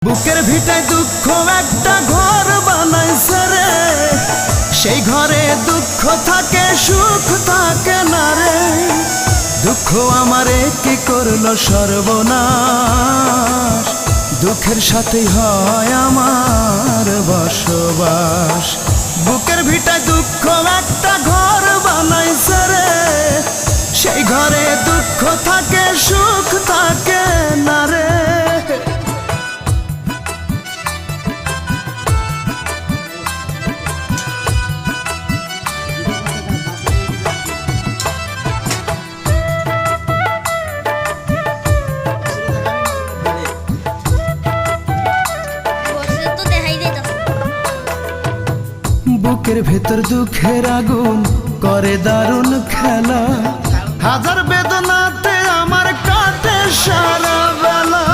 বুকের ভিটায় দুঃখ একটা ঘর বানাইছে রে, সেই ঘরে দুঃখ থাকে সুখ থাকে না রে। দুঃখ আমারে কি করলো সর্বনাশ, দুঃখের সাথেই হয় আমার বসবাস। বুকের ভিটায় দুঃখ একটা ঘর বানাইছে রে, সেই ঘরে দুঃখ থাকে সুখ থাকে না রে। বুকের ভেতর দুঃখের আগুন করে দারুণ খেলা, হাজার বেদনাতে আমার কাটে সারা বেলা।